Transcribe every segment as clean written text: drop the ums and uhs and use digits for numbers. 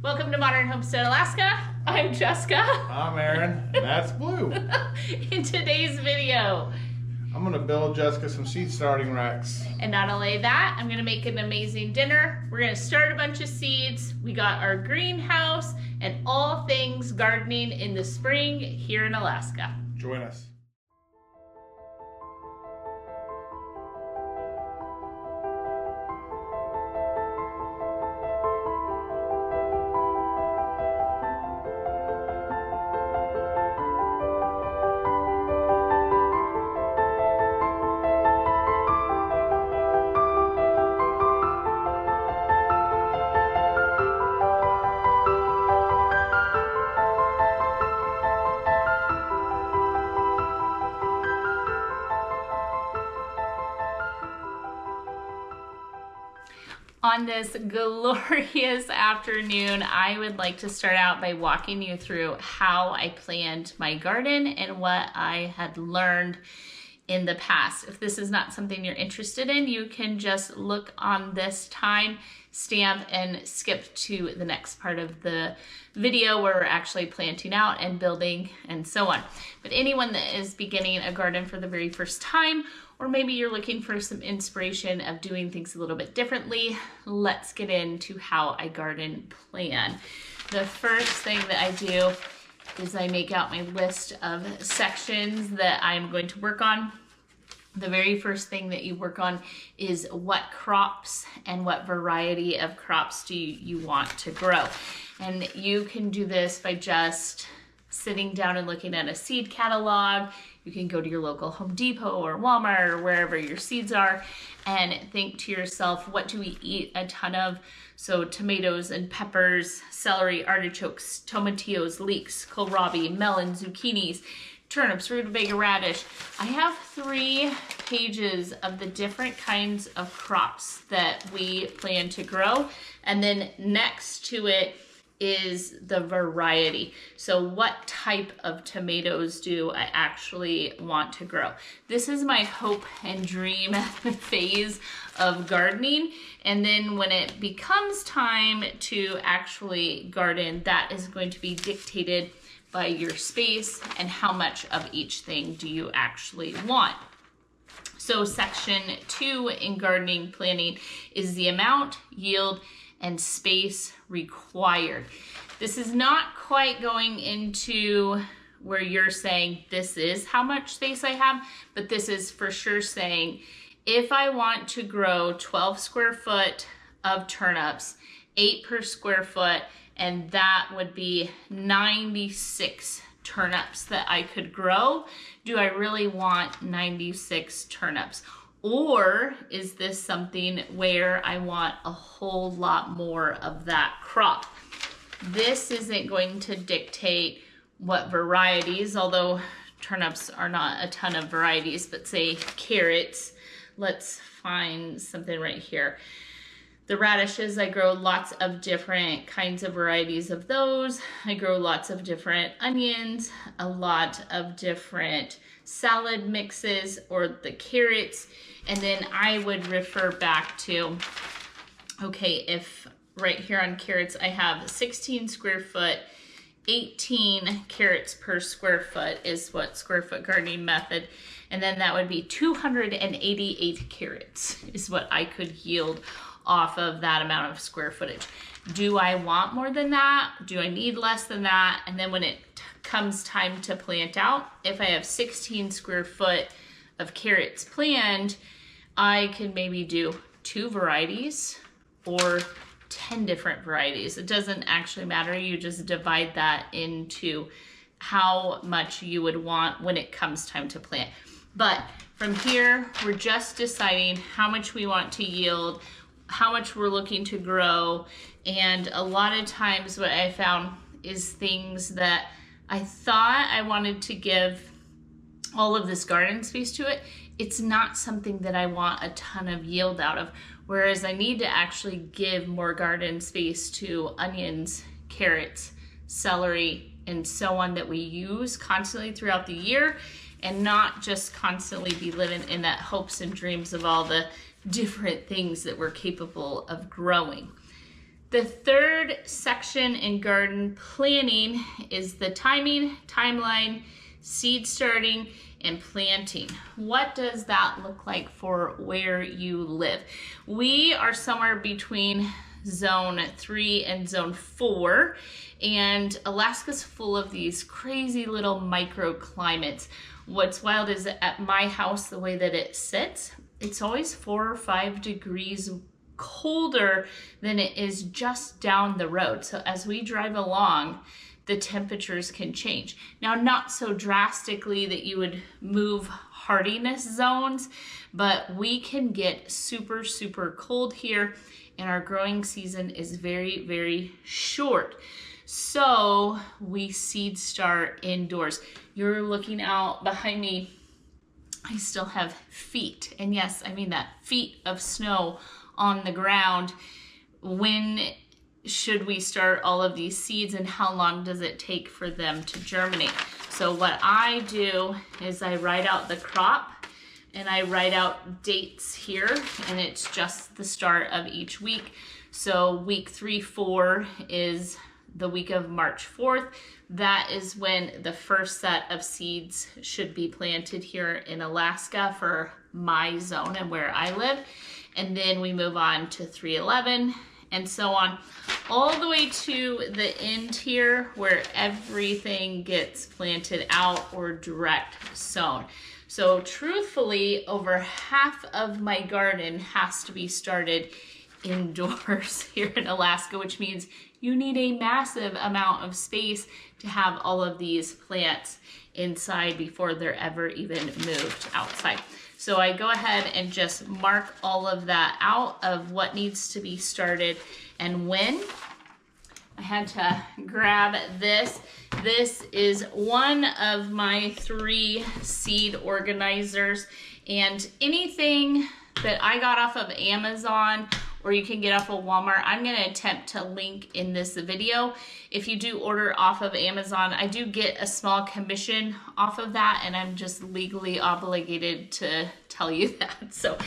Welcome to Modern Homestead, Alaska. I'm Jessica. I'm Aaron, and that's Blue. In today's video, I'm gonna build Jessica some seed starting racks. and not only that, I'm gonna make an amazing dinner. We're gonna start a bunch of seeds. We got our greenhouse and all things gardening in the spring here in Alaska. Join us. On this glorious afternoon, I would like to start out by walking you through how I planned my garden and what I had learned in the past. If this is not something you're interested in, you can just look on this time stamp and skip to the next part of the video where we're actually planting out and building and so on. But anyone that is beginning a garden for the very first time, or maybe you're looking for some inspiration of doing things a little bit differently, let's get into how I garden plan. The first thing that I do is I make out my list of sections that I'm going to work on. The very first thing that you work on is what crops and what variety of crops do you want to grow. And you can do this by just sitting down and looking at a seed catalog. You can go to your local Home Depot or Walmart or wherever your seeds are and think to yourself, what do we eat a ton of? So tomatoes and peppers, celery, artichokes, tomatillos, leeks, kohlrabi, melons, zucchinis, turnips, rutabaga radish. I have 3 pages of the different kinds of crops that we plan to grow. And then next to it is the variety. So what type of tomatoes do I actually want to grow? This is my hope and dream phase of gardening. And then when it becomes time to actually garden, that is going to be dictated by your space and how much of each thing do you actually want. So section 2 in gardening planning is the amount, yield, and space required. This is not quite going into where you're saying this is how much space I have, but this is for sure saying if I want to grow 12 square foot of turnips, 8 per square foot, and that would be 96 turnips that I could grow, do I really want 96 turnips? Or is this something where I want a whole lot more of that crop? This isn't going to dictate what varieties, although turnips are not a ton of varieties, but say carrots. Let's find something right here. The radishes, I grow lots of different kinds of varieties of those. I grow lots of different onions, a lot of different salad mixes, or the carrots. And then I would refer back to, okay, if right here on carrots, I have 16 square foot, 18 carrots per square foot is what square foot gardening method. And then that would be 288 carrots is what I could yield off of that amount of square footage. Do I want more than that? Do I need less than that? And then when it comes time to plant out, if I have 16 square foot of carrots planned, I can maybe do 2 varieties or 10 different varieties. It doesn't actually matter. You just divide that into how much you would want when it comes time to plant. But from here, we're just deciding how much we want to yield, how much we're looking to grow. And a lot of times what I found is things that I thought I wanted to give all of this garden space to it. It's not something that I want a ton of yield out of. Whereas I need to actually give more garden space to onions, carrots, celery, and so on that we use constantly throughout the year, and not just constantly be living in that hopes and dreams of all the different things that we're capable of growing. The third section in garden planning is the timing, timeline, seed starting, and planting. What does that look like for where you live? We are somewhere between zone 3 and zone 4, and Alaska's full of these crazy little microclimates. What's wild is at my house, the way that it sits, it's always 4 or 5 degrees colder than it is just down the road. So as we drive along, the temperatures can change. Now, not so drastically that you would move hardiness zones, but we can get super, super cold here, and our growing season is very, very short. So we seed start indoors. You're looking out behind me. I still have feet, and yes, I mean that, feet of snow on the ground. When should we start all of these seeds, and how long does it take for them to germinate? So what I do is I write out the crop, and I write out dates here, and it's just the start of each week. So week 3, 4 is the week of March 4th. That is when the first set of seeds should be planted here in Alaska for my zone and where I live. And then we move on to 3/11 and so on, all the way to the end here where everything gets planted out or direct sown. So truthfully, over half of my garden has to be started indoors here in Alaska, which means you need a massive amount of space to have all of these plants inside before they're ever even moved outside. So I go ahead and just mark all of that out of what needs to be started and when. I had to grab this. This is one of my 3 seed organizers, and anything that I got off of Amazon or you can get off of Walmart, I'm gonna attempt to link in this video. If you do order off of Amazon, I do get a small commission off of that, and I'm just legally obligated to tell you that. So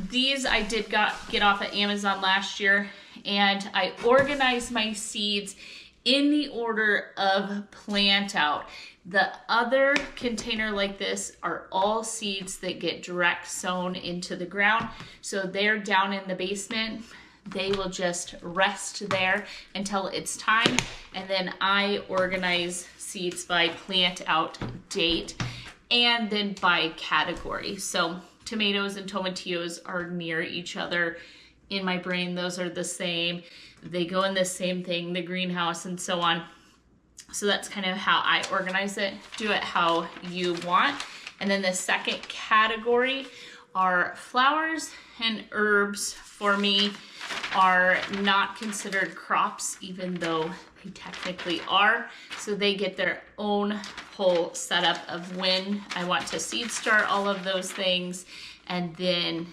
these I did get off of Amazon last year, and I organized my seeds in the order of plant out. The other container like this are all seeds that get direct sown into the ground. So they're down in the basement. They will just rest there until it's time. And then I organize seeds by plant out date and then by category. So tomatoes and tomatillos are near each other. In my brain, those are the same. They go in the same thing, the greenhouse and so on. So that's kind of how I organize it. Do it how you want. And then the second category are flowers and herbs. For me, are not considered crops, even though they technically are. So they get their own whole setup of when I want to seed start all of those things. And then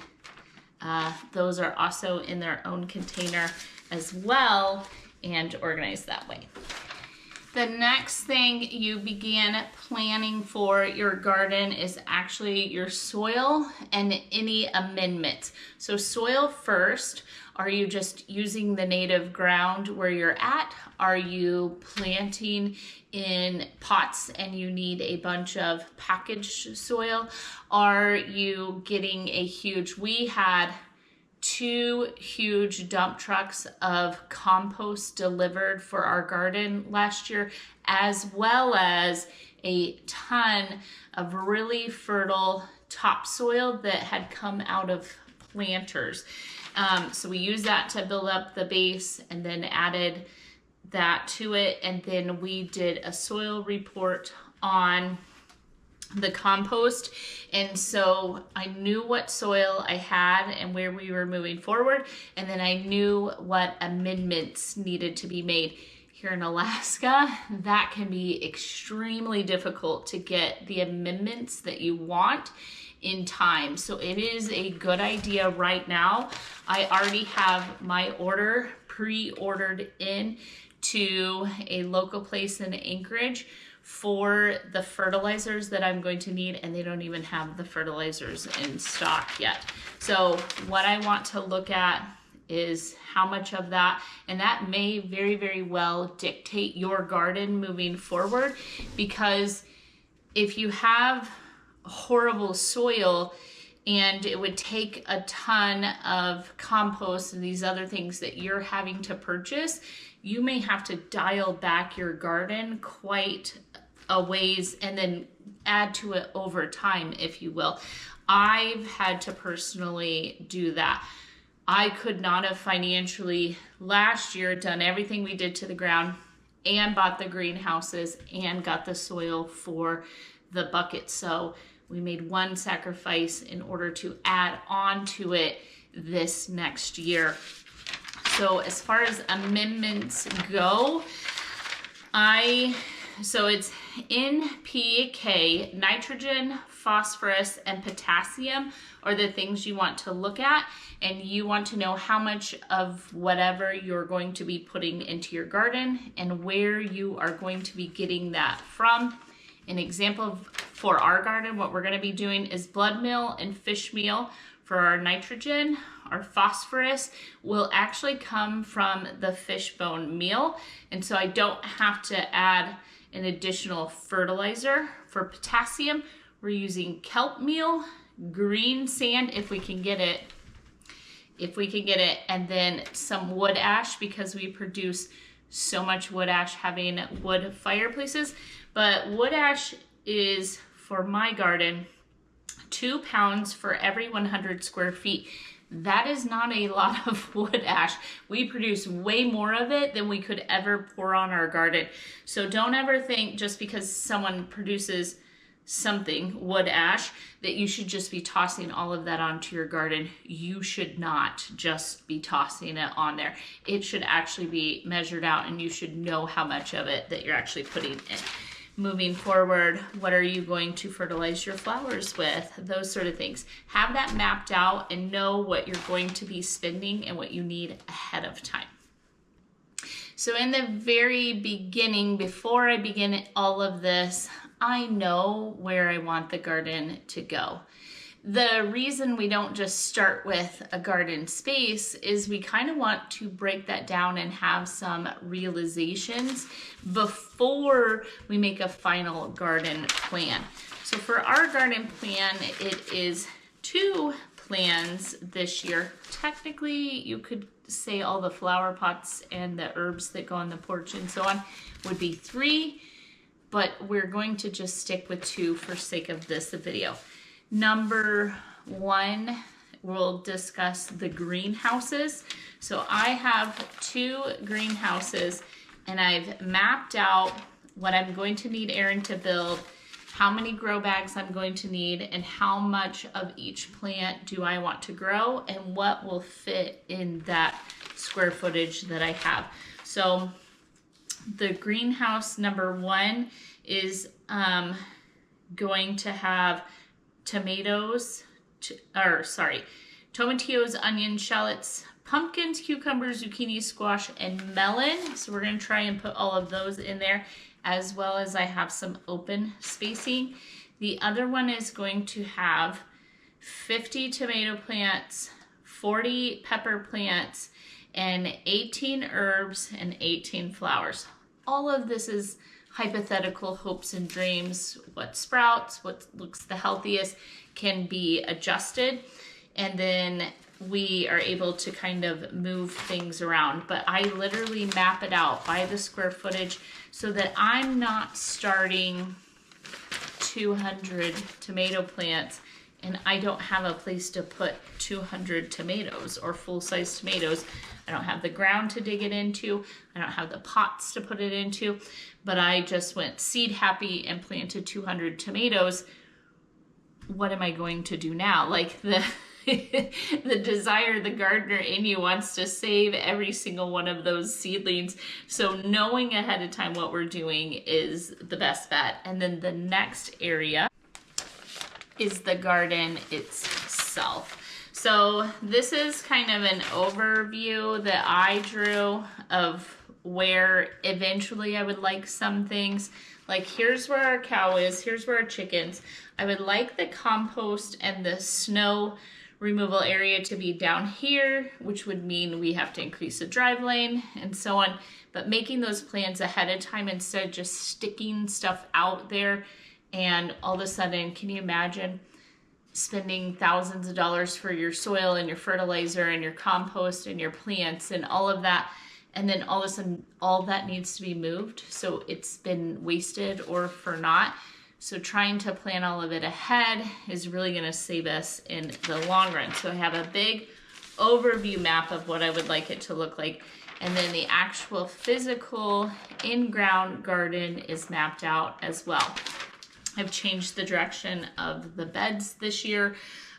those are also in their own container as well and organized that way. The next thing you begin planning for your garden is actually your soil and any amendments. So soil first. Are you just using the native ground where you're at? Are you planting in pots and you need a bunch of packaged soil? Are you getting a huge, we had 2 huge dump trucks of compost delivered for our garden last year, as well as a ton of really fertile topsoil that had come out of planters. So we used that to build up the base and then added that to it. And then we did a soil report on the compost, and so I knew what soil I had and where we were moving forward, and then I knew what amendments needed to be made. Here in Alaska, that can be extremely difficult to get the amendments that you want in time. So it is a good idea right now. I already have my order pre-ordered in to a local place in Anchorage for the fertilizers that I'm going to need, and they don't even have the fertilizers in stock yet. So what I want to look at is how much of that, and that may very, very well dictate your garden moving forward, because if you have horrible soil and it would take a ton of compost and these other things that you're having to purchase, you may have to dial back your garden quite a ways and then add to it over time, if you will. I've had to personally do that. I could not have financially last year done everything we did to the ground and bought the greenhouses and got the soil for the bucket. So we made one sacrifice in order to add on to it this next year. So as far as amendments go, so it's NPK, nitrogen, phosphorus, and potassium are the things you want to look at, and you want to know how much of whatever you're going to be putting into your garden and where you are going to be getting that from. An example for our garden, what we're going to be doing is blood meal and fish meal for our nitrogen. Our phosphorus will actually come from the fish bone meal, and so I don't have to add an additional fertilizer. For potassium, we're using kelp meal, green sand if we can get it, and then some wood ash, because we produce so much wood ash having wood fireplaces. But wood ash is, for my garden, 2 pounds for every 100 square feet. That is not a lot of wood ash. We produce way more of it than we could ever pour on our garden. So don't ever think just because someone produces something, wood ash, that you should just be tossing all of that onto your garden. You should not just be tossing it on there. It should actually be measured out, and you should know how much of it that you're actually putting in. Moving forward, what are you going to fertilize your flowers with? Those sort of things. Have that mapped out and know what you're going to be spending and what you need ahead of time. So in the very beginning, before I begin all of this, I know where I want the garden to go. The reason we don't just start with a garden space is we kind of want to break that down and have some realizations before we make a final garden plan. So for our garden plan, it is 2 plans this year. Technically, you could say all the flower pots and the herbs that go on the porch and so on would be 3, but we're going to just stick with 2 for sake of this video. Number 1, we'll discuss the greenhouses. So I have 2 greenhouses, and I've mapped out what I'm going to need Aaron to build, how many grow bags I'm going to need, and how much of each plant do I want to grow, and what will fit in that square footage that I have. So the greenhouse number 1 is going to have tomatoes, tomatillos, onions, shallots, pumpkins, cucumbers, zucchini, squash, and melon. So we're going to try and put all of those in there, as well as I have some open spacing. The other one is going to have 50 tomato plants, 40 pepper plants, and 18 herbs and 18 flowers. All of this is hypothetical hopes and dreams. What sprouts, what looks the healthiest can be adjusted, and then we are able to kind of move things around. But I literally map it out by the square footage so that I'm not starting 200 tomato plants and I don't have a place to put 200 tomatoes or full-size tomatoes. I don't have the ground to dig it into. I don't have the pots to put it into, but I just went seed happy and planted 200 tomatoes. What am I going to do now? Like the desire, the gardener in you wants to save every single one of those seedlings. So knowing ahead of time what we're doing is the best bet. And then the next area is the garden itself. So this is kind of an overview that I drew of where eventually I would like some things. Like here's where our cow is, here's where our chickens. I would like the compost and the snow removal area to be down here, which would mean we have to increase the drive lane and so on. But making those plans ahead of time instead of just sticking stuff out there, and all of a sudden, can you imagine spending thousands of dollars for your soil and your fertilizer and your compost and your plants and all of that, and then all of a sudden all that needs to be moved, so it's been wasted or for naught. So trying to plan all of it ahead is really going to save us in the long run. So I have a big overview map of what I would like it to look like, and then the actual physical in-ground garden is mapped out as well. I've changed the direction of the beds this year.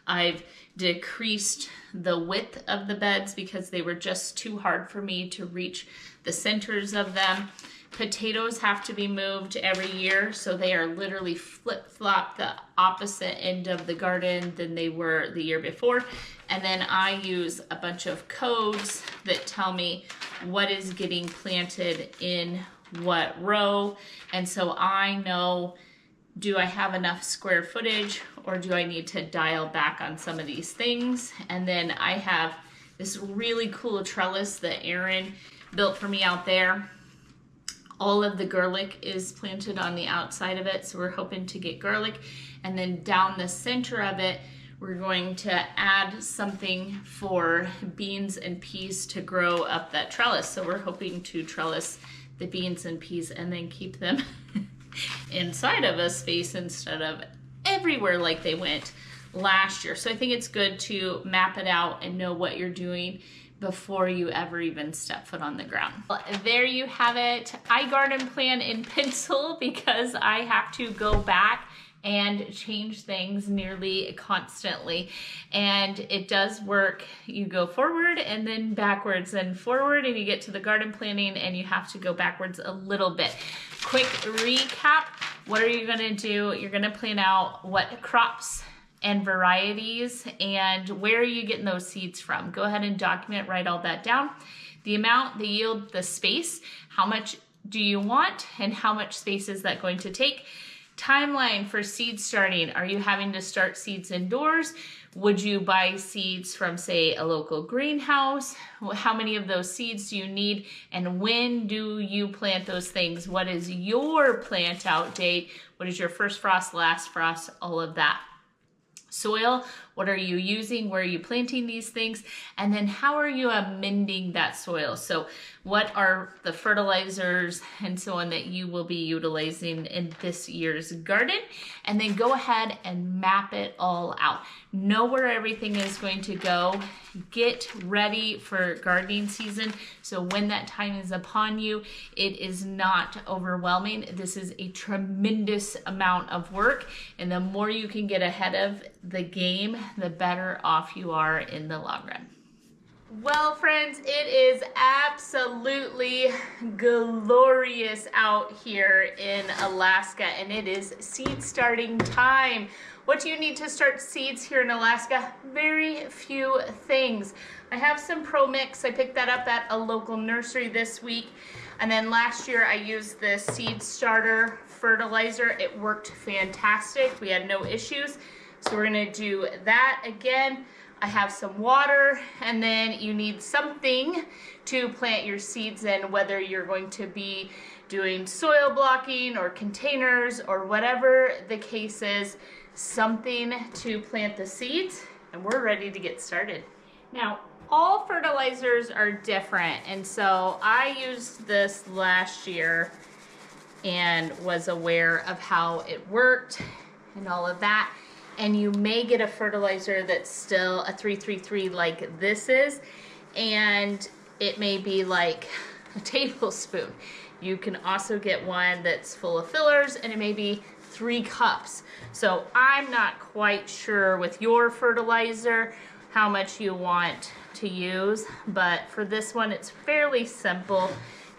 I've decreased the width of the beds because they were just too hard for me to reach the centers of them. Potatoes have to be moved every year, so they are literally flip-flop the opposite end of the garden than they were the year before. And then I use a bunch of codes that tell me what is getting planted in what row. And so I know, do I have enough square footage or do I need to dial back on some of these things? And then I have this really cool trellis that Aaron built for me out there. All of the garlic is planted on the outside of it, so we're hoping to get garlic. And then down the center of it, we're going to add something for beans and peas to grow up that trellis. So we're hoping to trellis the beans and peas and then keep them inside of a space instead of everywhere like they went last year. So I think it's good to map it out and know what you're doing before you ever even step foot on the ground. Well, there you have it. I garden plan in pencil because I have to go back and change things nearly constantly. And it does work. You go forward and then backwards and forward, and you get to the garden planning and you have to go backwards a little bit. Quick recap, what are you gonna do? You're gonna plan out what crops and varieties and where are you getting those seeds from. Go ahead and document, write all that down. The amount, the yield, the space, how much do you want and how much space is that going to take? Timeline for seed starting. Are you having to start seeds indoors? Would you buy seeds from, say, a local greenhouse? How many of those seeds do you need? And when do you plant those things? What is your plant out date? What is your first frost, last frost, all of that. Soil, what are you using? Where are you planting these things? And then how are you amending that soil? So what are the fertilizers and so on that you will be utilizing in this year's garden? And then go ahead and map it all out. Know where everything is going to go. Get ready for gardening season. So when that time is upon you, it is not overwhelming. This is a tremendous amount of work. And the more you can get ahead of the game, the better off you are in the long run. Well, friends, it is absolutely glorious out here in Alaska, and it is seed starting time. What do you need to start seeds here in Alaska? Very few things. I have some Pro Mix. I picked that up at a local nursery this week. And then last year I used the seed starter fertilizer. It worked fantastic. We had no issues. So we're gonna do that again. I have some water, and then you need something to plant your seeds in, whether you're going to be doing soil blocking or containers or whatever the case is, something to plant the seeds, and we're ready to get started. Now, all fertilizers are different, and so I used this last year and was aware of how it worked and all of that. And you may get a fertilizer that's still a 333 like this is, and it may be like a tablespoon. You can also get one that's full of fillers, and it may be 3 cups. So I'm not quite sure with your fertilizer how much you want to use, but for this one it's fairly simple.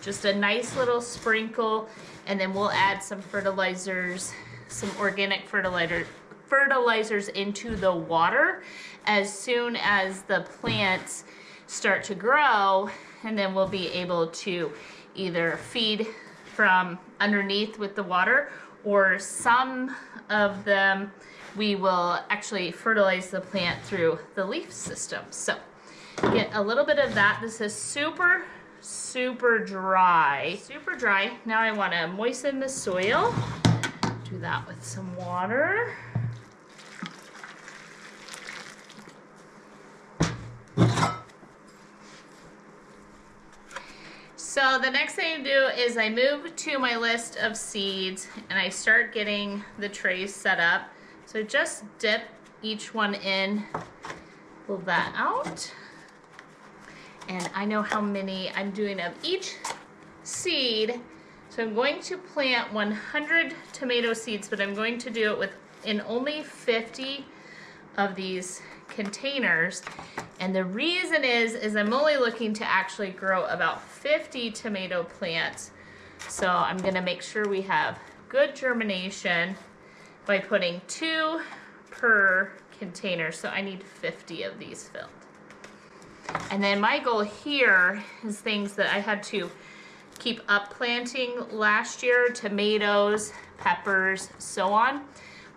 Just a nice little sprinkle, and then we'll add some fertilizers, some organic fertilizers into the water as soon as the plants start to grow, and then we'll be able to either feed from underneath with the water, or some of them we will actually fertilize the plant through the leaf system. So get a little bit of that. This is super, super dry. Super dry. Now I want to moisten the soil. Do that with some water. So the next thing I do is I move to my list of seeds and I start getting the trays set up. So just dip each one in, pull that out. And I know how many I'm doing of each seed. So I'm going to plant 100 tomato seeds, but I'm going to do it in only 50 of these containers. And the reason is I'm only looking to actually grow about 50 tomato plants. So I'm gonna make sure we have good germination by putting 2 per container. So I need 50 of these filled. And then my goal here is things that I had to keep up planting last year, tomatoes, peppers, so on.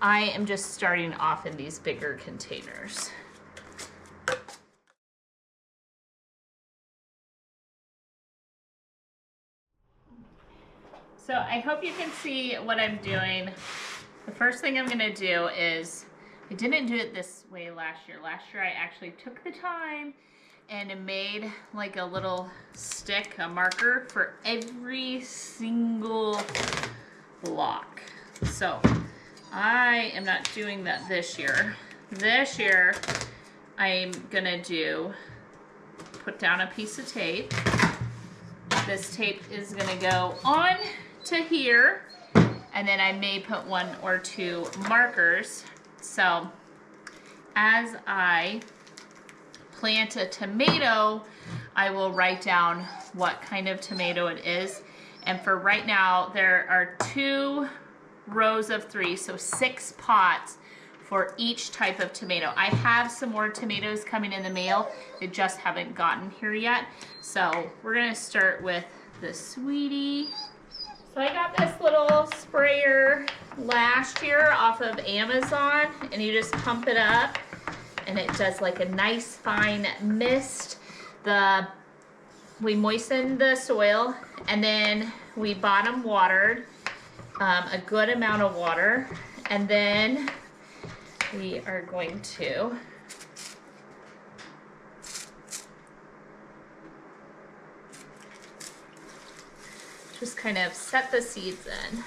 I am just starting off in these bigger containers. So I hope you can see what I'm doing. The first thing I'm gonna do is, I didn't do it this way last year. Last year I actually took the time and made like a little stick, a marker for every single block. So I am not doing that this year. This year I'm gonna put down a piece of tape. This tape is gonna go on to here, and then I may put 1 or 2 markers. So as I plant a tomato, I will write down what kind of tomato it is. And for right now, there are 2 rows of 3, so 6 pots for each type of tomato. I have some more tomatoes coming in the mail. They just haven't gotten here yet. So we're gonna start with the Sweetie. So I got this little sprayer last year off of Amazon, and you just pump it up and it does like a nice fine mist. We moistened the soil and then we bottom watered a good amount of water, and then we are going to just kind of set the seeds in.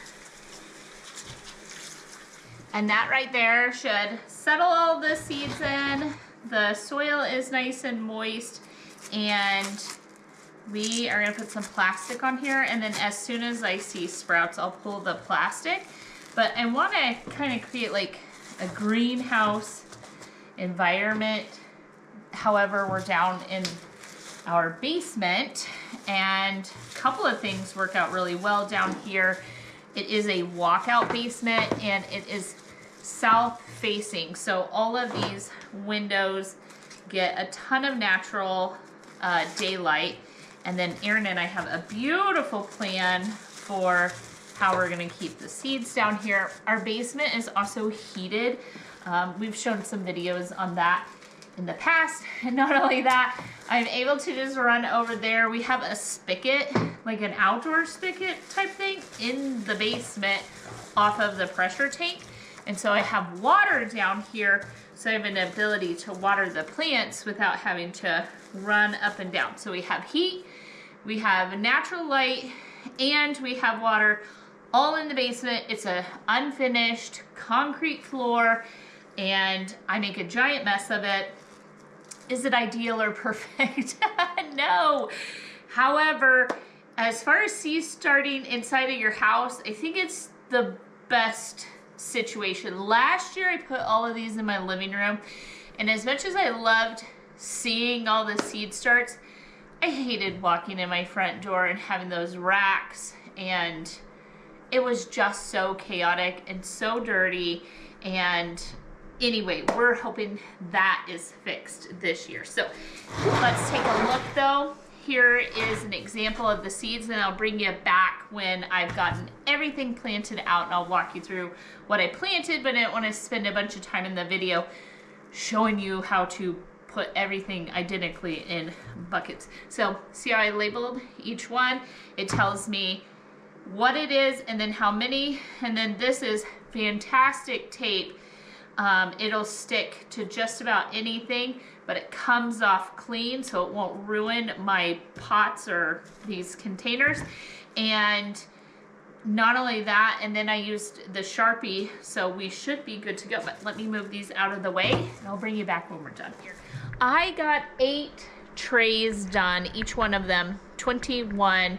And that right there should settle all the seeds in. The soil is nice and moist, and we are gonna put some plastic on here, and then as soon as I see sprouts, I'll pull the plastic. But I wanna kind of create like a greenhouse environment. However, we're down in our basement, and a couple of things work out really well down here. It is a walkout basement, and it is south facing. So all of these windows get a ton of natural daylight. And then Aaron and I have a beautiful plan for how we're gonna keep the seeds down here. Our basement is also heated. We've shown some videos on that in the past. And not only that, I'm able to just run over there. We have a spigot, like an outdoor spigot type thing in the basement off of the pressure tank. And so I have water down here, so I have an ability to water the plants without having to run up and down. So we have heat, we have natural light, and we have water all in the basement. It's an unfinished concrete floor, and I make a giant mess of it. Is it ideal or perfect? No. However, as far as seeds starting inside of your house, I think it's the best situation. Last year I put all of these in my living room, and as much as I loved seeing all the seed starts, I hated walking in my front door and having those racks, and it was just so chaotic and so dirty. And anyway, we're hoping that is fixed this year. So let's take a look though. here is an example of the seeds, and I'll bring you back when I've gotten everything planted out, and I'll walk you through what I planted, but I didn't want to spend a bunch of time in the video showing you how to put everything identically in buckets. So see how I labeled each one? It tells me what it is and then how many, and then this is fantastic tape. It'll stick to just about anything, but it comes off clean so it won't ruin my pots or these containers. And not only that, and then I used the Sharpie, so we should be good to go. But let me move these out of the way and I'll bring you back when we're done here. I got 8 trays done, each one of them 21,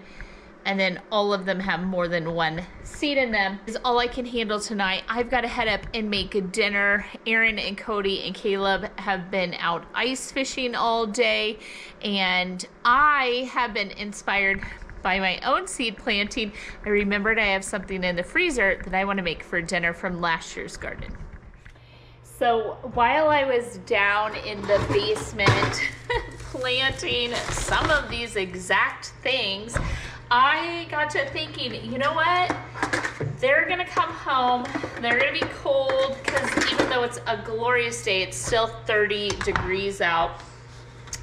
and then all of them have more than one seed in them. Is all I can handle tonight. I've got to head up and make a dinner. Aaron and Cody and Caleb have been out ice fishing all day, and I have been inspired by my own seed planting. I remembered I have something in the freezer that I want to make for dinner from last year's garden. So while I was down in the basement planting some of these exact things, I got to thinking, you know what? They're gonna come home, they're gonna be cold, because even though it's a glorious day, it's still 30 degrees out.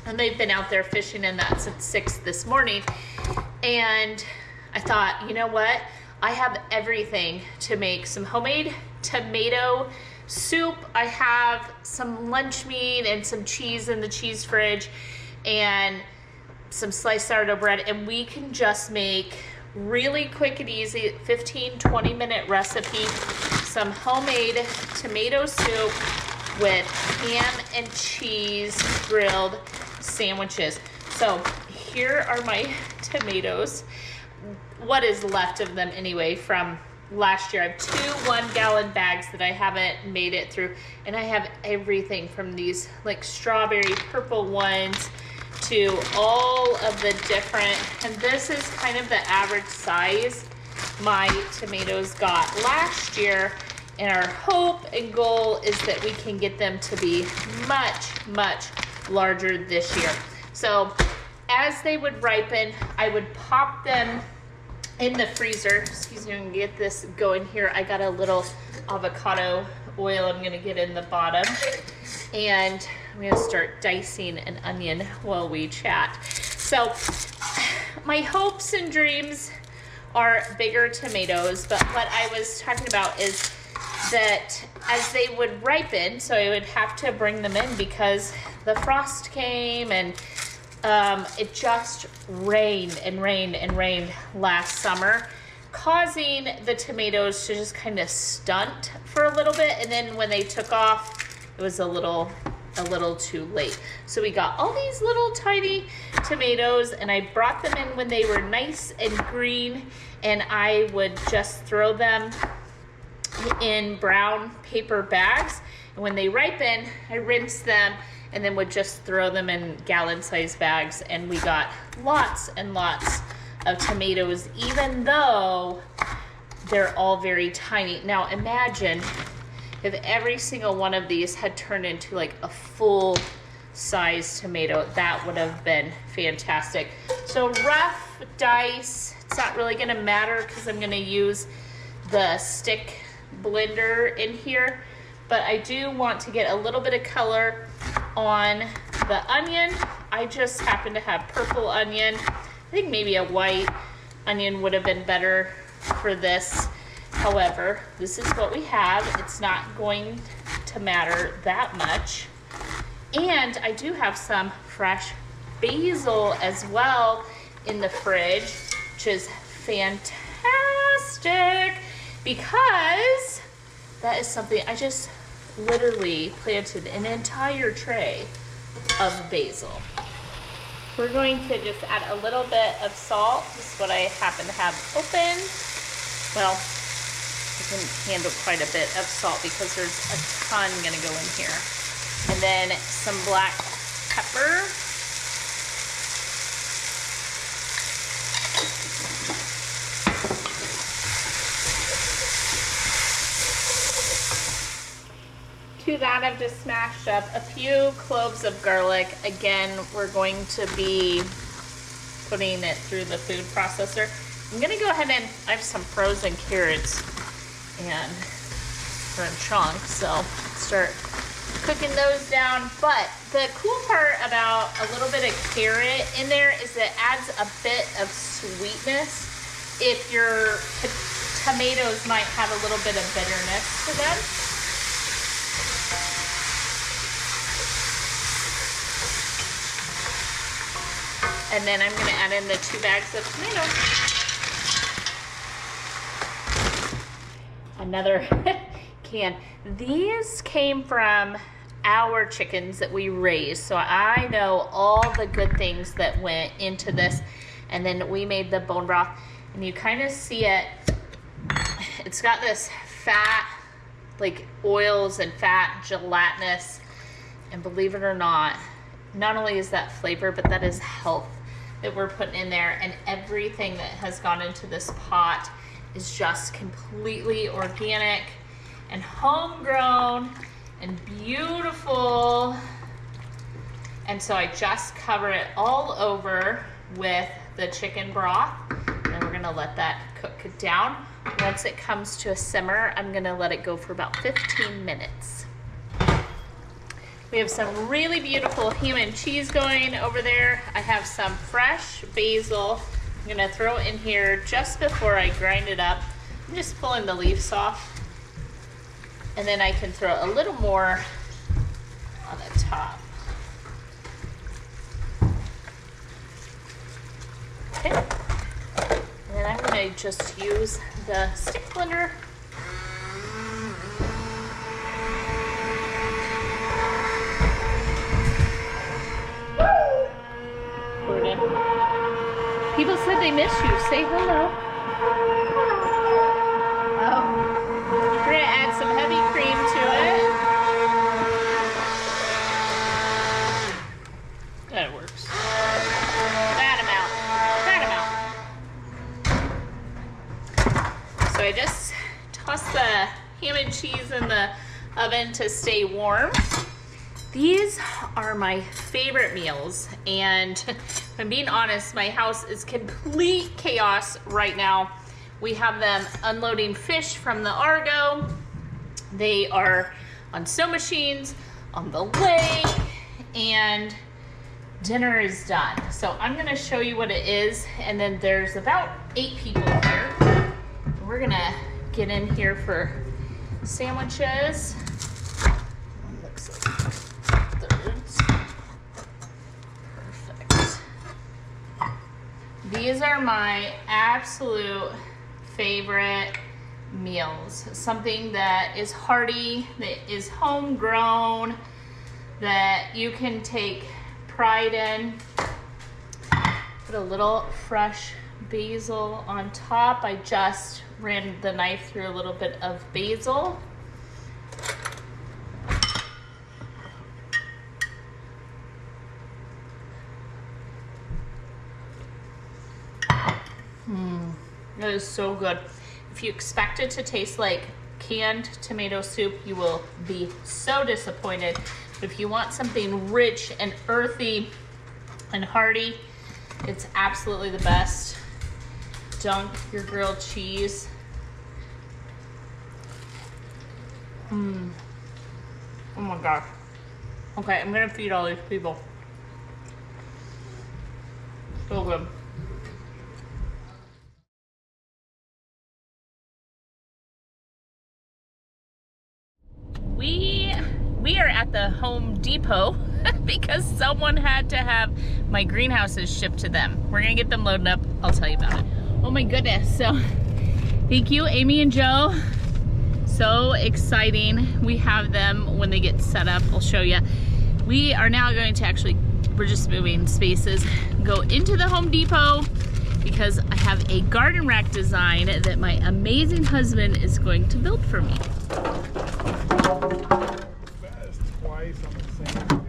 And they've been out there fishing in that since 6 this morning. And I thought, you know what? I have everything to make some homemade tomato soup. I have some lunch meat and some cheese in the cheese fridge and some sliced sourdough bread, and we can just make really quick and easy 15-20 minute recipe, some homemade tomato soup with ham and cheese grilled sandwiches. So here are my tomatoes, what is left of them anyway from last year. I have 2 1-gallon bags that I haven't made it through, and I have everything from these like strawberry purple ones to all of the different, and this is kind of the average size my tomatoes got last year, and our hope and goal is that we can get them to be much larger this year. So as they would ripen, I would pop them in the freezer. Excuse me, I'm gonna get this going here. I got a little avocado oil I'm gonna get in the bottom, and I'm gonna start dicing an onion while we chat. So my hopes and dreams are bigger tomatoes, but what I was talking about is that as they would ripen, so I would have to bring them in because the frost came, and it just rained and rained and rained last summer, causing the tomatoes to just kind of stunt for a little bit, and then when they took off, it was a little too late. So we got all these little tiny tomatoes, and I brought them in when they were nice and green, and I would just throw them in brown paper bags, and when they ripen, I rinse them and then would just throw them in gallon-sized bags, and we got lots and lots of tomatoes, even though they're all very tiny. Now imagine if every single one of these had turned into like a full-size tomato. That would have been fantastic. So rough dice, it's not really gonna matter because I'm gonna use the stick blender in here, but I do want to get a little bit of color on the onion. I just happen to have purple onion. I think maybe a white onion would have been better for this. However, this is what we have. It's not going to matter that much. And I do have some fresh basil as well in the fridge, which is fantastic because that is something I just literally planted an entire tray of basil. We're going to just add a little bit of salt. This is what I happen to have open. Well, I can handle quite a bit of salt because there's a ton gonna go in here. And then some black pepper. To that, I've just smashed up a few cloves of garlic. Again, we're going to be putting it through the food processor. I'm gonna go ahead and I have some frozen carrots and they're in chunks, so start cooking those down. But the cool part about a little bit of carrot in there is it adds a bit of sweetness if your tomatoes might have a little bit of bitterness to them. And then I'm gonna add in the 2 bags of tomatoes. Another can. These came from our chickens that we raised, so I know all the good things that went into this. And then we made the bone broth, and you kind of see it. It's got this fat, like oils and fat, gelatinous, and believe it or not only is that flavor, but that is health that we're putting in there. And everything that has gone into this pot is just completely organic and homegrown and beautiful. And so I just cover it all over with the chicken broth, and we're gonna let that cook down. Once it comes to a simmer, I'm gonna let it go for about 15 minutes. We have some really beautiful ham and cheese going over there. I have some fresh basil. I'm gonna throw it in here just before I grind it up. I'm just pulling the leaves off. And then I can throw a little more on the top. Okay. And then I'm gonna just use the stick blender. Pour it in. People said they miss you. Say hello. We're gonna add some heavy cream to it. That works. That amount. So I just toss the ham and cheese in the oven to stay warm. These are my favorite meals, and if I'm being honest, my house is complete chaos right now. We have them unloading fish from the Argo. They are on snow machines, on the lake, and dinner is done. So I'm gonna show you what it is, and then there's about 8 people here. We're gonna get in here for sandwiches. Looks like thirds. Perfect. These are my absolute favorite meals. Something that is hearty, that is homegrown, that you can take pride in. Put a little fresh basil on top. I just ran the knife through a little bit of basil. That is so good. If you expect it to taste like canned tomato soup, you will be so disappointed. But if you want something rich and earthy and hearty, it's absolutely the best. Dunk your grilled cheese. Oh my gosh. Okay, I'm gonna feed all these people. So good. We are at the Home Depot because someone had to have my greenhouses shipped to them. We're gonna get them loaded up. I'll tell you about it. Oh my goodness. So thank you, Amy and Joe. So exciting. We have them when they get set up. I'll show you. We are now going to we're just moving spaces, go into the Home Depot because I have a garden rack design that my amazing husband is going to build for me. Twice on the same thing.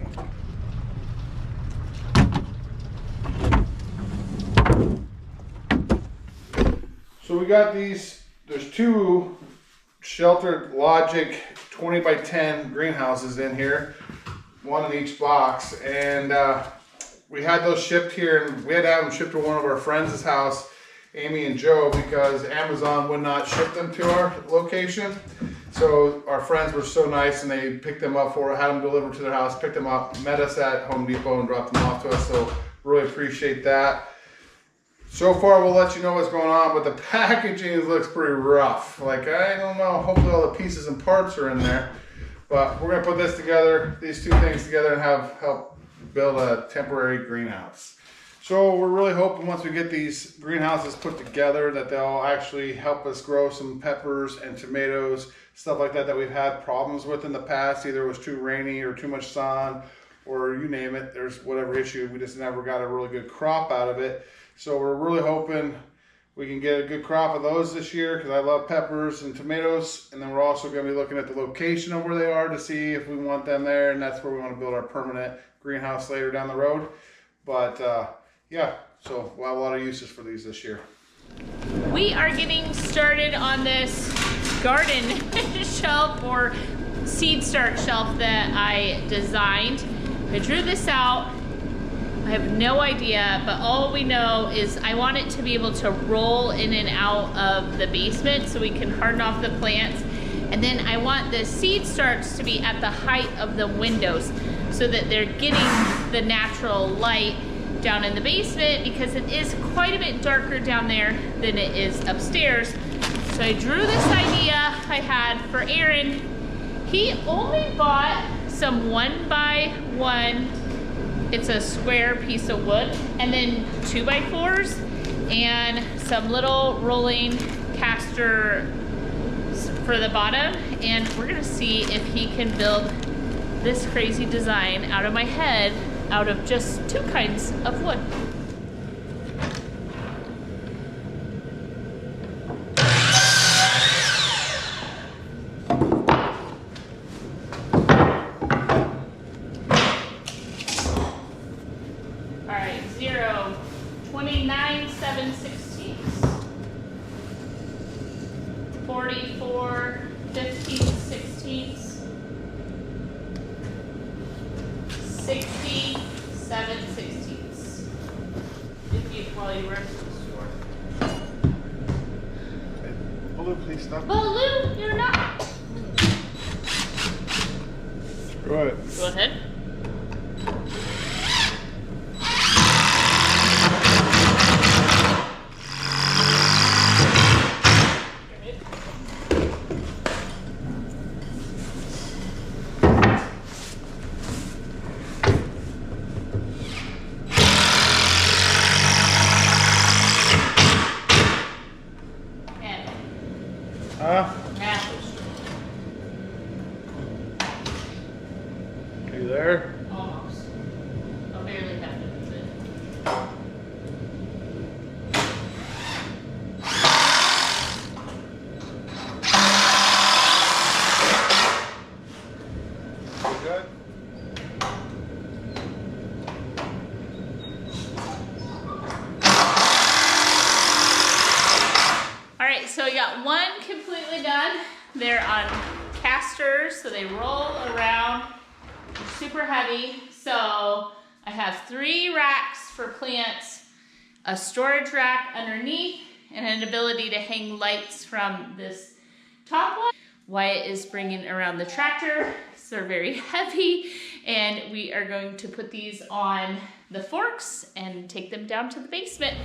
So we got these, there's 2 Sheltered Logic 20 by 10 greenhouses in here, 1 in each box, and we had those shipped here, and we had to have them shipped to one of our friends' house, Amy and Joe, because Amazon would not ship them to our location. So our friends were so nice, and they picked them up had them delivered to their house, picked them up, met us at Home Depot, and dropped them off to us. So really appreciate that. So far, we'll let you know what's going on, but the packaging looks pretty rough. Like, I don't know, hopefully all the pieces and parts are in there. But we're gonna put this together, these two things together, and help build a temporary greenhouse. So we're really hoping once we get these greenhouses put together that they'll actually help us grow some peppers and tomatoes, stuff like that we've had problems with in the past. Either it was too rainy or too much sun, or you name it, there's whatever issue. We just never got a really good crop out of it. So we're really hoping we can get a good crop of those this year, because I love peppers and tomatoes. And then we're also going to be looking at the location of where they are to see if we want them there, and that's where we want to build our permanent greenhouse later down the road. But yeah, so we'll have a lot of uses for these this year. We are getting started on this garden shelf or seed start shelf that I designed. I drew this out. I have no idea, but all we know is I want it to be able to roll in and out of the basement so we can harden off the plants. And then I want the seed starts to be at the height of the windows so that they're getting the natural light down in the basement, because it is quite a bit darker down there than it is upstairs. So I drew this idea I had for Aaron. He only bought some 1x1, it's a square piece of wood, and then 2x4s and some little rolling caster for the bottom. And we're gonna see if he can build this crazy design out of my head out of just two kinds of wood. All right, 0, 29 7/16, 44 15/16, 60 7/16. While you were at the store. Baloo, please stop. Baloo, you're not. Go ahead. Go ahead. Are you there? Almost. I barely have it. You good? All right, so I got one completely done. They're on casters, so they roll around. They're super heavy. So I have 3 racks for plants, a storage rack underneath, and an ability to hang lights from this top one. Wyatt is bringing around the tractor, so they're very heavy, and we are going to put these on the forks and take them down to the basement.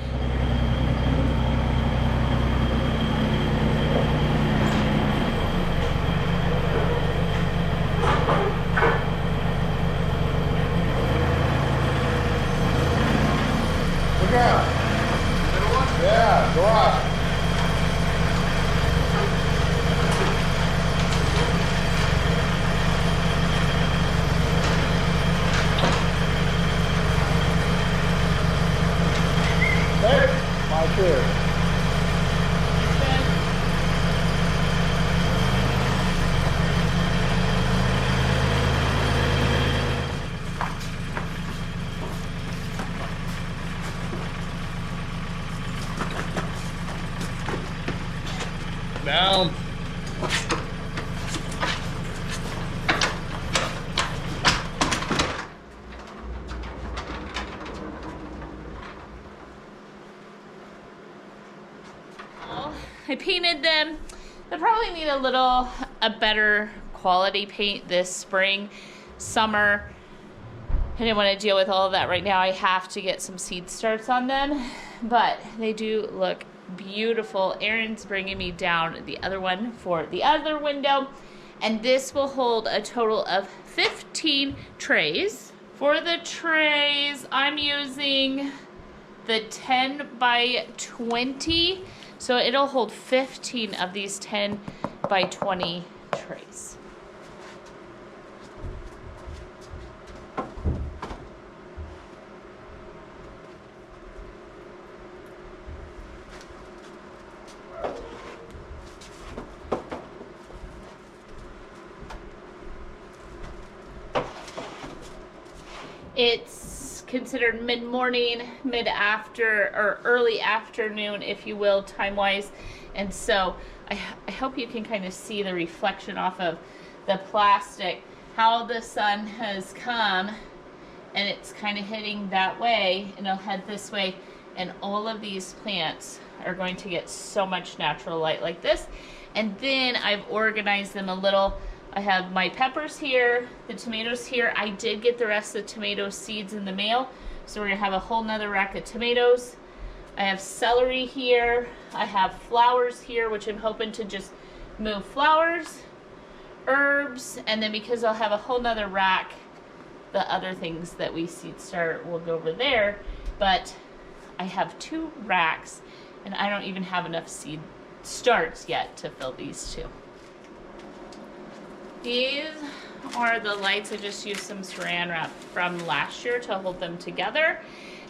Look out. Yeah, go up. Hey, my chair. Down. I painted them. They probably need a better quality paint this spring, summer. I didn't want to deal with all of that right now. I have to get some seed starts on them, but they do look beautiful. Aaron's bringing me down the other one for the other window, and this will hold a total of 15 trays. For the trays, I'm using the 10 by 20, so it'll hold 15 of these 10 by 20 trays. It's considered mid-morning, mid-after, or early afternoon, if you will, time-wise. And so I hope you can kind of see the reflection off of the plastic, how the sun has come, and it's kind of hitting that way, and it'll head this way, and all of these plants are going to get so much natural light like this. And then I've organized them a little. I have my peppers here, the tomatoes here. I did get the rest of the tomato seeds in the mail, so we're gonna have a whole nother rack of tomatoes. I have celery here. I have flowers here, which I'm hoping to just move flowers, herbs, and then because I'll have a whole nother rack, the other things that we seed start will go over there. But I have 2 racks, and I don't even have enough seed starts yet to fill these 2. These are the lights. I just used some saran wrap from last year to hold them together.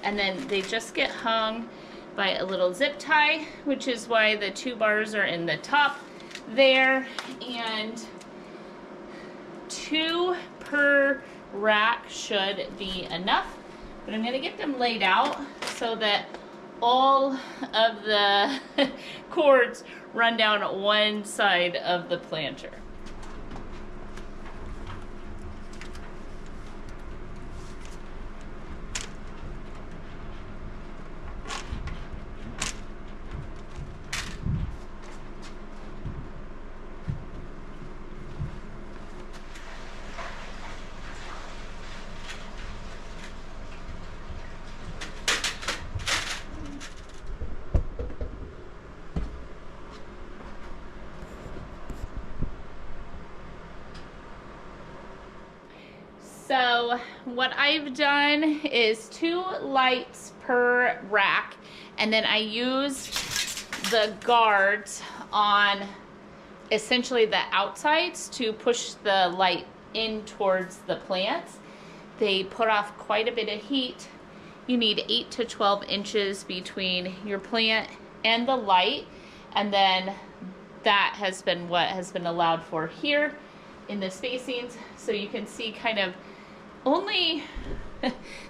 And then they just get hung by a little zip tie, which is why the 2 bars are in the top there. And 2 per rack should be enough. But I'm gonna get them laid out so that all of the cords run down one side of the planter. So what I've done is 2 lights per rack, and then I use the guards on essentially the outsides to push the light in towards the plants. They put off quite a bit of heat. You need 8 to 12 inches between your plant and the light, and then that has been what has been allowed for here in the spacings. So you can see kind of only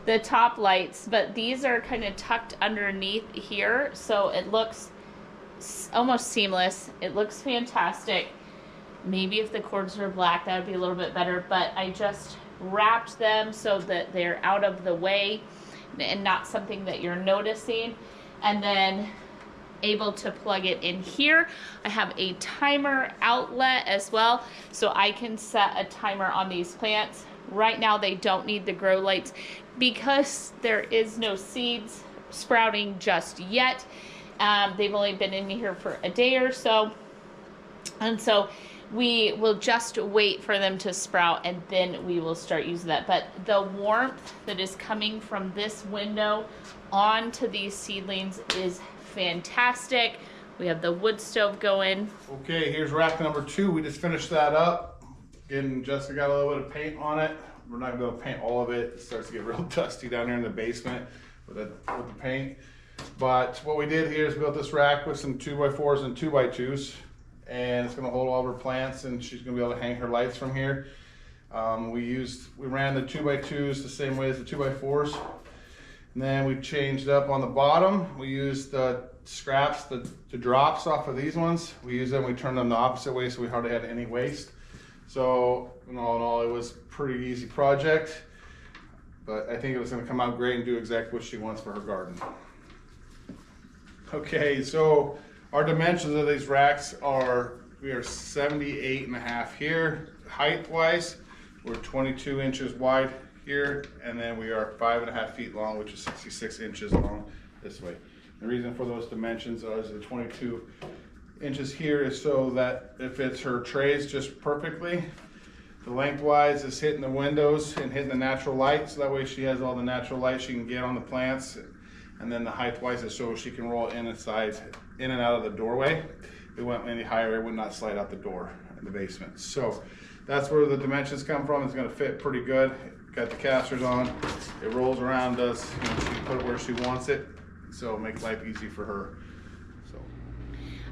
the top lights, but these are kind of tucked underneath here, so it looks almost seamless. It looks fantastic. Maybe if the cords were black, that would be a little bit better, but I just wrapped them so that they're out of the way and not something that you're noticing. And then able to plug it in here. I have a timer outlet as well, so I can set a timer on these plants. Right now they don't need the grow lights because there is no seeds sprouting just yet. They've only been in here for a day or so, and so we will just wait for them to sprout, and then we will start using that. But the warmth that is coming from this window onto these seedlings is fantastic. We have the wood stove going. Okay, here's rack number 2. We just finished that up. Again, Jessica got a little bit of paint on it. We're not going to paint all of it. It starts to get real dusty down here in the basement with the paint. But what we did here is built this rack with some 2x4s and 2x2s. And it's going to hold all of her plants, and she's going to be able to hang her lights from here. We ran the 2x2s the same way as the 2x4s. And then we changed up on the bottom. We used the scraps, the drops off of these ones. We used them, we turned them the opposite way, so we hardly had any waste. So, all in all, it was a pretty easy project, but I think it was going to come out great and do exactly what she wants for her garden. Okay, so Our dimensions of these racks are, we are 78.5 here, height-wise. We're 22 inches wide here, and then we are 5.5 feet long, which is 66 inches long this way. The reason for those dimensions is the 22 inches here is so that it fits her trays just perfectly. The lengthwise is hitting the windows and hitting the natural light, so that way she has all the natural light she can get on the plants. And then the height-wise is so she can roll in and out of the doorway. If it went any higher, it would not slide out the door in the basement. So that's where the dimensions come from. It's going to fit pretty good. Got the casters on. It rolls around, does, you know, she can put it where she wants it. So make life easy for her.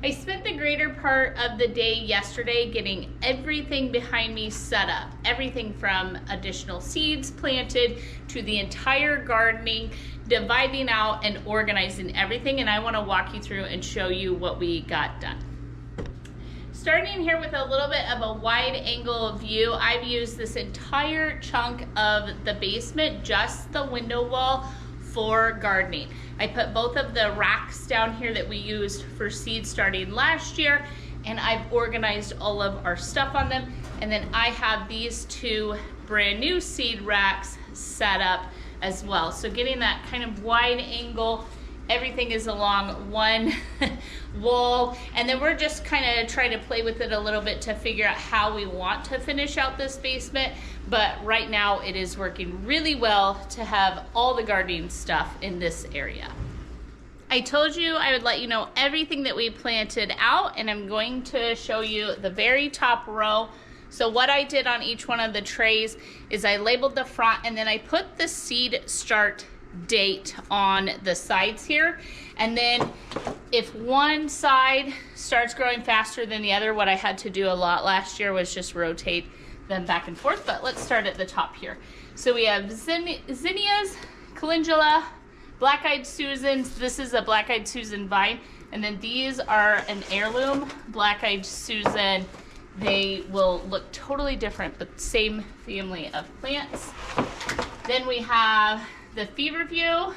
I spent the greater part of the day yesterday getting everything behind me set up. Everything from additional seeds planted to the entire gardening, dividing out and organizing everything. And I want to walk you through and show you what we got done. Starting here with a little bit of a wide angle view, I've used this entire chunk of the basement, just the window wall, for gardening. I put both of the racks down here that we used for seed starting last year, and I've organized all of our stuff on them. And then I have these two brand new seed racks set up as well. So getting that kind of wide angle, everything is along one wall. And then we're just kind of trying to play with it a little bit to figure out how we want to finish out this basement. But right now it is working really well to have all the gardening stuff in this area. I told you I would let you know everything that we planted out, and I'm going to show you the very top row. So what I did on each one of the trays is I labeled the front, and then I put the seed start date on the sides here. And then if one side starts growing faster than the other, what I had to do a lot last year was just rotate them back and forth. But let's start at the top here. So we have zinnias, calendula, black-eyed Susans. This is a black-eyed Susan vine. And then these are an heirloom black-eyed Susan. They will look totally different, but same family of plants. Then we have the feverfew,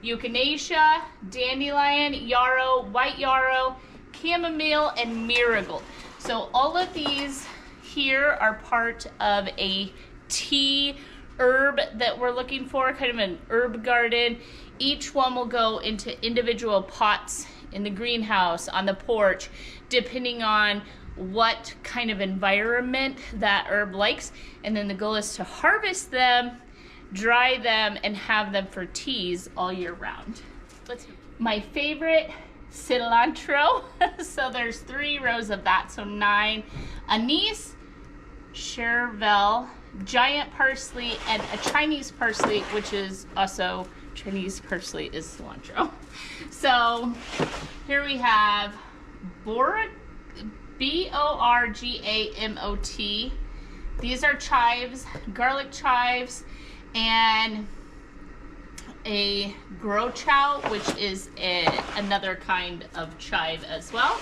echinacea, dandelion, yarrow, white yarrow, chamomile, and marigold. So all of these here are part of a tea herb that we're looking for, kind of an herb garden. Each one will go into individual pots in the greenhouse, on the porch, depending on what kind of environment that herb likes. And then the goal is to harvest them, dry them, and have them for teas all year round. My favorite, cilantro. So there's 3 rows of that, so 9. Anise, chervil, giant parsley, and a Chinese parsley, which is also Chinese parsley is cilantro. So here we have B-O-R-G-A-M-O-T. These are chives, garlic chives, and a grochow, which is another kind of chive as well.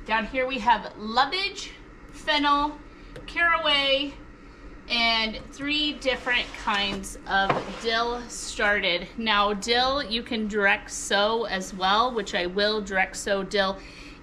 Down here we have lovage, fennel, caraway, and 3 different kinds of dill started. Now dill you can direct sow as well, which I will direct sow dill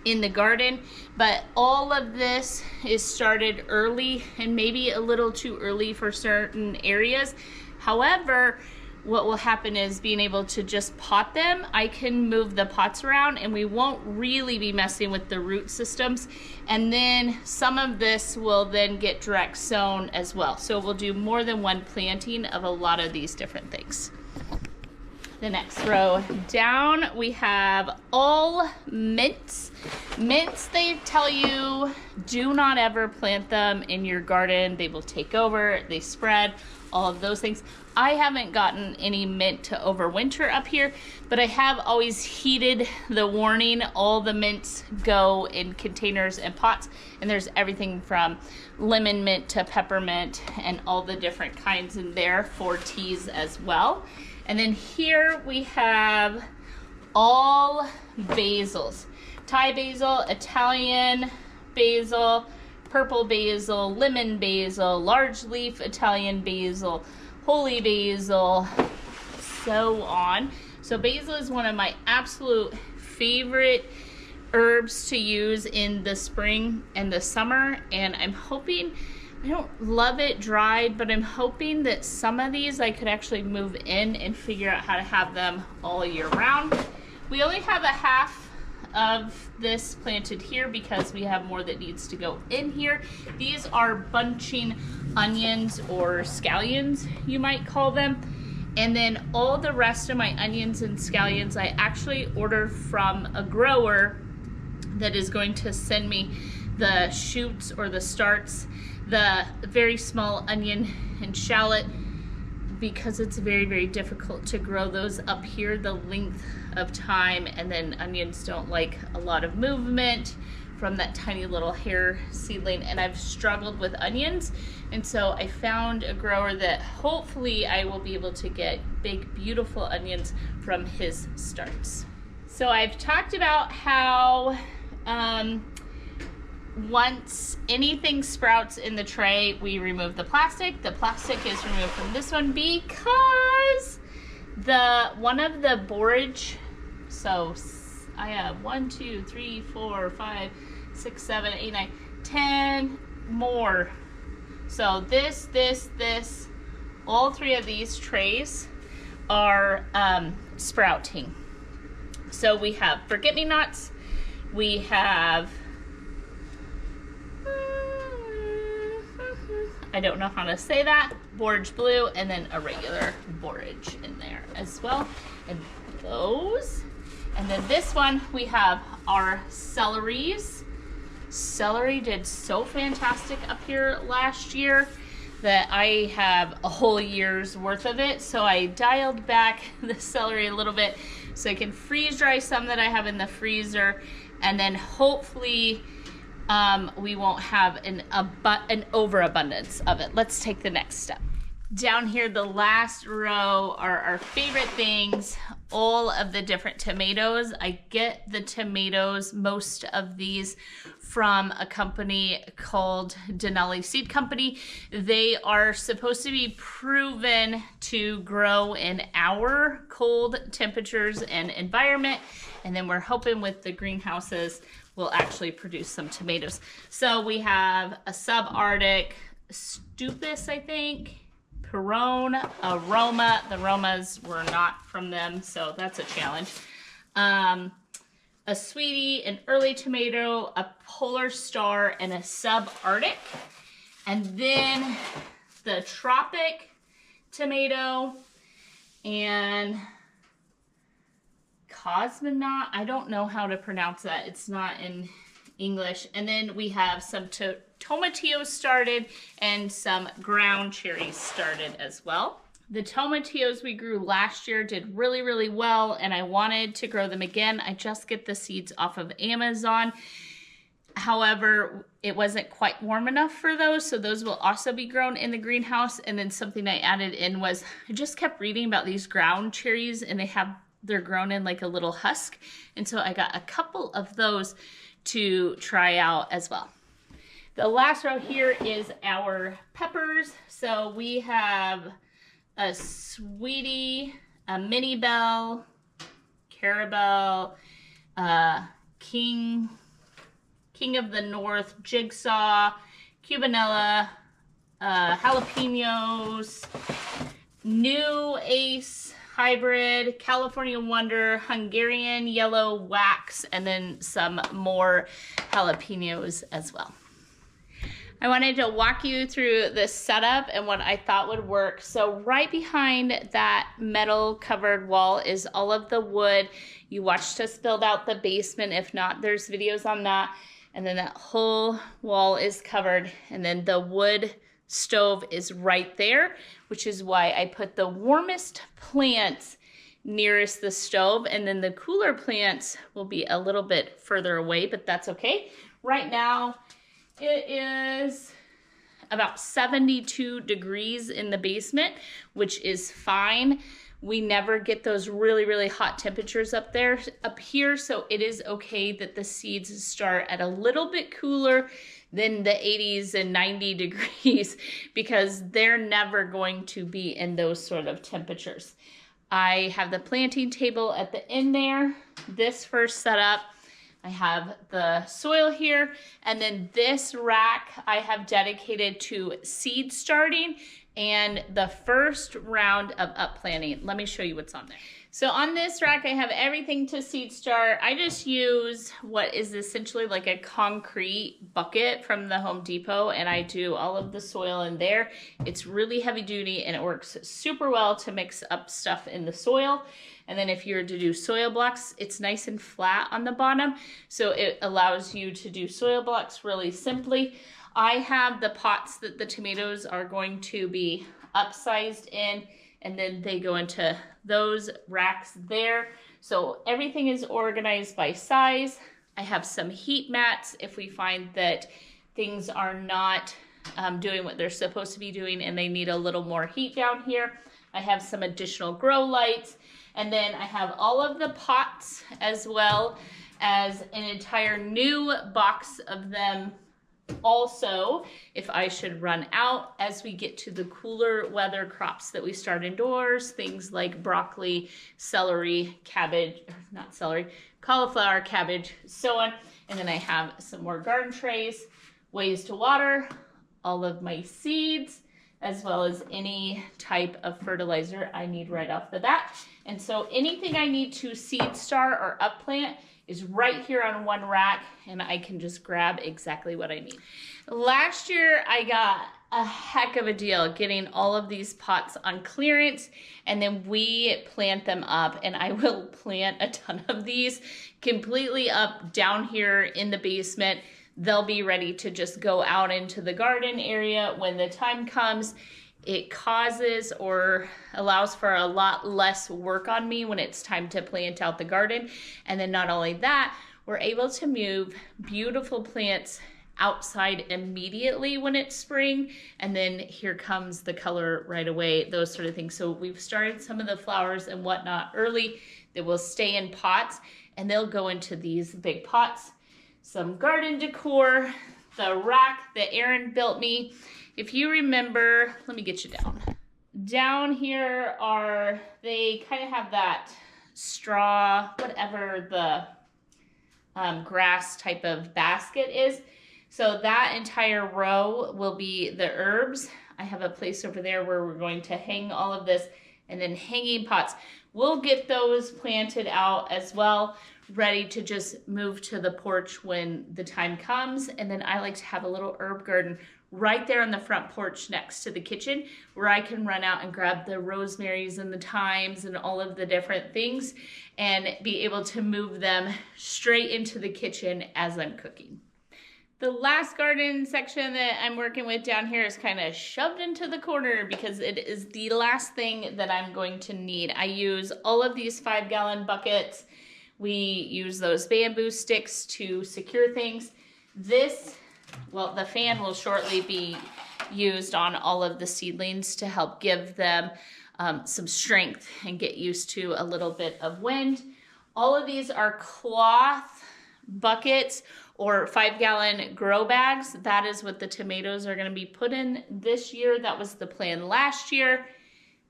in the garden, but all of this is started early and maybe a little too early for certain areas. However, what will happen is being able to just pot them, I can move the pots around and we won't really be messing with the root systems. And then some of this will then get direct sown as well. So we'll do more than one planting of a lot of these different things. The next row down, we have all mints. Mints, they tell you, do not ever plant them in your garden. They will take over, they spread, all of those things. I haven't gotten any mint to overwinter up here, but I have always heeded the warning. All the mints go in containers and pots, and there's everything from lemon mint to peppermint and all the different kinds in there for teas as well. And then here we have all basils. Thai basil, Italian basil, purple basil, lemon basil, large leaf Italian basil, holy basil, so on. So basil is one of my absolute favorite herbs to use in the spring and the summer, and I'm hoping, I don't love it dried, but I'm hoping that some of these I could actually move in and figure out how to have them all year round. We only have a half of this planted here because we have more that needs to go in here. These are bunching onions, or scallions you might call them. And then all the rest of my onions and scallions I actually ordered from a grower that is going to send me the shoots or the starts, the very small onion and shallot, because it's very, very difficult to grow those up here the length of time, and then onions don't like a lot of movement from that tiny little hair seedling, and I've struggled with onions, and so I found a grower that hopefully I will be able to get big, beautiful onions from his starts. So I've talked about how once anything sprouts in the tray, we remove the plastic. The plastic is removed from this one because one of the borage, so I have 1, 2, 3, 4, 5, 6, 7, 8, 9, 10 more. So this, all 3 of these trays are sprouting. So we have forget-me-nots, we have, I don't know how to say that, borage blue, and then a regular borage in there as well. And those. And then this one, we have our celeries. Celery did so fantastic up here last year that I have a whole year's worth of it. So I dialed back the celery a little bit so I can freeze dry some that I have in the freezer. And then hopefully we won't have an overabundance of it. Let's take the next step. Down here, the last row are our favorite things, all of the different tomatoes. I get the tomatoes, most of these, from a company called Denali Seed Company. They are supposed to be proven to grow in our cold temperatures and environment, and then we're hoping with the greenhouses we'll actually produce some tomatoes. So we have a subarctic Stupus, I think, Perone, Aroma. The Aromas were not from them, so that's a challenge. A Sweetie, an early tomato, a Polar Star, and a subarctic. And then the tropic tomato and cosmonaut. I don't know how to pronounce that. It's not in English. And then we have some tomatillos started and some ground cherries started as well. The tomatillos we grew last year did really, really well, and I wanted to grow them again. I just get the seeds off of Amazon. However, it wasn't quite warm enough for those, so those will also be grown in the greenhouse. And then something I added in was, I just kept reading about these ground cherries, and they're grown in like a little husk. And so I got a couple of those to try out as well. The last row here is our peppers. So we have a Sweetie, a Mini Bell, Carabelle, King of the North, Jigsaw, Cubanella, jalapenos, New Ace, Hybrid, California Wonder, Hungarian Yellow Wax, and then some more jalapenos as well. I wanted to walk you through the setup and what I thought would work. So right behind that metal covered wall is all of the wood. You watched us build out the basement. If not, there's videos on that. And then that whole wall is covered. And then the wood stove is right there, which is why I put the warmest plants nearest the stove. And then the cooler plants will be a little bit further away, but that's okay. Right now, it is about 72 degrees in the basement, which is fine. We never get those really, really hot temperatures up here, so it is okay that the seeds start at a little bit cooler than the 80s and 90 degrees because they're never going to be in those sort of temperatures. I have the planting table at the end there. This first setup, I have the soil here, and then this rack I have dedicated to seed starting and the first round of upplanting. Let me show you what's on there. So on this rack, I have everything to seed start. I just use what is essentially like a concrete bucket from the Home Depot, and I do all of the soil in there. It's really heavy duty and it works super well to mix up stuff in the soil. And then if you're to do soil blocks, it's nice and flat on the bottom, so it allows you to do soil blocks really simply. I have the pots that the tomatoes are going to be upsized in, and then they go into those racks there. So everything is organized by size. I have some heat mats if we find that things are not doing what they're supposed to be doing and they need a little more heat down here. I have some additional grow lights, and then I have all of the pots as well as an entire new box of them also, if I should run out as we get to the cooler weather crops that we start indoors, things like broccoli, celery, cabbage, not celery, cauliflower, cabbage, so on. And then I have some more garden trays, ways to water, all of my seeds, as well as any type of fertilizer I need right off the bat. And so anything I need to seed start or upplant is right here on one rack, and I can just grab exactly what I need. Last year, I got a heck of a deal getting all of these pots on clearance, and then we plant them up, and I will plant a ton of these completely up down here in the basement. They'll be ready to just go out into the garden area when the time comes. It causes or allows for a lot less work on me when it's time to plant out the garden. And then not only that, we're able to move beautiful plants outside immediately when it's spring, and then here comes the color right away, those sort of things. So we've started some of the flowers and whatnot early that will stay in pots, and they'll go into these big pots. Some garden decor, the rack that Aaron built me. If you remember, let me get you down. Down here are, they kind of have that straw, whatever the grass type of basket is. So that entire row will be the herbs. I have a place over there where we're going to hang all of this, and then hanging pots. We'll get those planted out as well, ready to just move to the porch when the time comes. And then I like to have a little herb garden right there on the front porch next to the kitchen, where I can run out and grab the rosemaries and the thymes and all of the different things and be able to move them straight into the kitchen as I'm cooking. The last garden section that I'm working with down here is kind of shoved into the corner because it is the last thing that I'm going to need. I use all of these 5-gallon buckets. We use those bamboo sticks to secure things. This, well, the fan will shortly be used on all of the seedlings to help give them some strength and get used to a little bit of wind. All of these are cloth buckets or 5-gallon grow bags. That is what the tomatoes are going to be put in this year. That was the plan last year.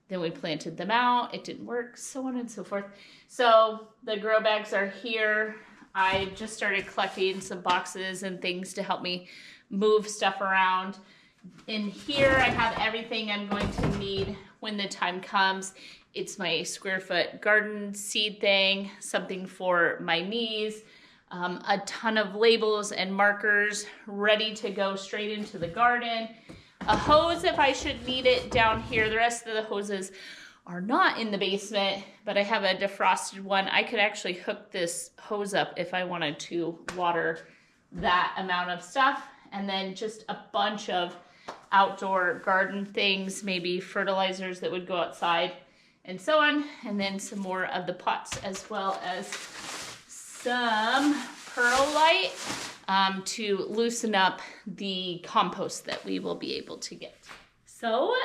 Then we planted them out. It didn't work, so on and so forth. So the grow bags are here. I just started collecting some boxes and things to help me move stuff around. In here, I have everything I'm going to need when the time comes. It's my square foot garden seed thing, something for my knees, a ton of labels and markers ready to go straight into the garden. A hose if I should need it down here. The rest of the hoses are not in the basement, but I have a defrosted one. I could actually hook this hose up if I wanted to water that amount of stuff. And then just a bunch of outdoor garden things, maybe fertilizers that would go outside and so on. And then some more of the pots as well as some perlite to loosen up the compost that we will be able to get. So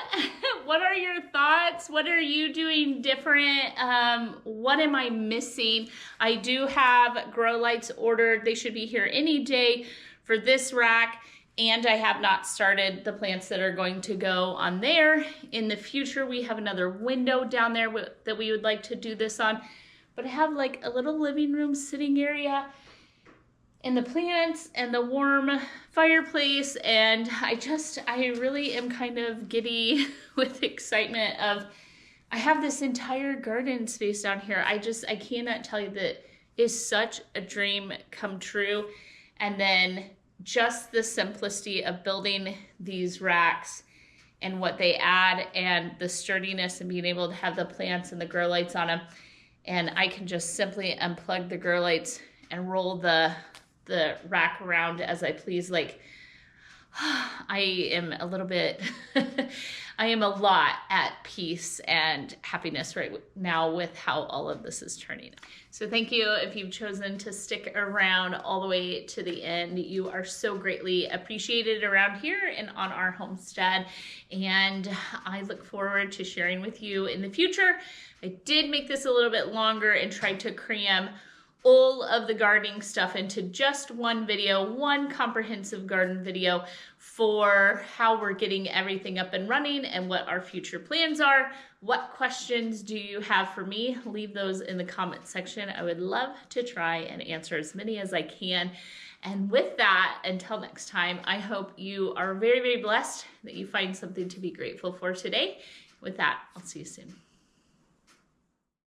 what are your thoughts? What are you doing different? What am I missing? I do have grow lights ordered. They should be here any day for this rack. And I have not started the plants that are going to go on there. In the future, we have another window down there that we would like to do this on. But I have like a little living room sitting area. and the plants and the warm fireplace, and I really am kind of giddy with excitement of, I have this entire garden space down here. I cannot tell you that is such a dream come true. And then just the simplicity of building these racks and what they add, and the sturdiness and being able to have the plants and the grow lights on them. And I can just simply unplug the grow lights and roll the rack around as I please. Like, I am a little bit, I am a lot at peace and happiness right now with how all of this is turning. So thank you if you've chosen to stick around all the way to the end. You are so greatly appreciated around here and on our homestead. And I look forward to sharing with you in the future. I did make this a little bit longer and tried to cram all of the gardening stuff into just one video, one comprehensive garden video for how we're getting everything up and running and what our future plans are. What questions do you have for me? Leave those in the comment section. I would love to try and answer as many as I can. And with that, until next time, I hope you are very, very blessed, that you find something to be grateful for today. With that, I'll see you soon.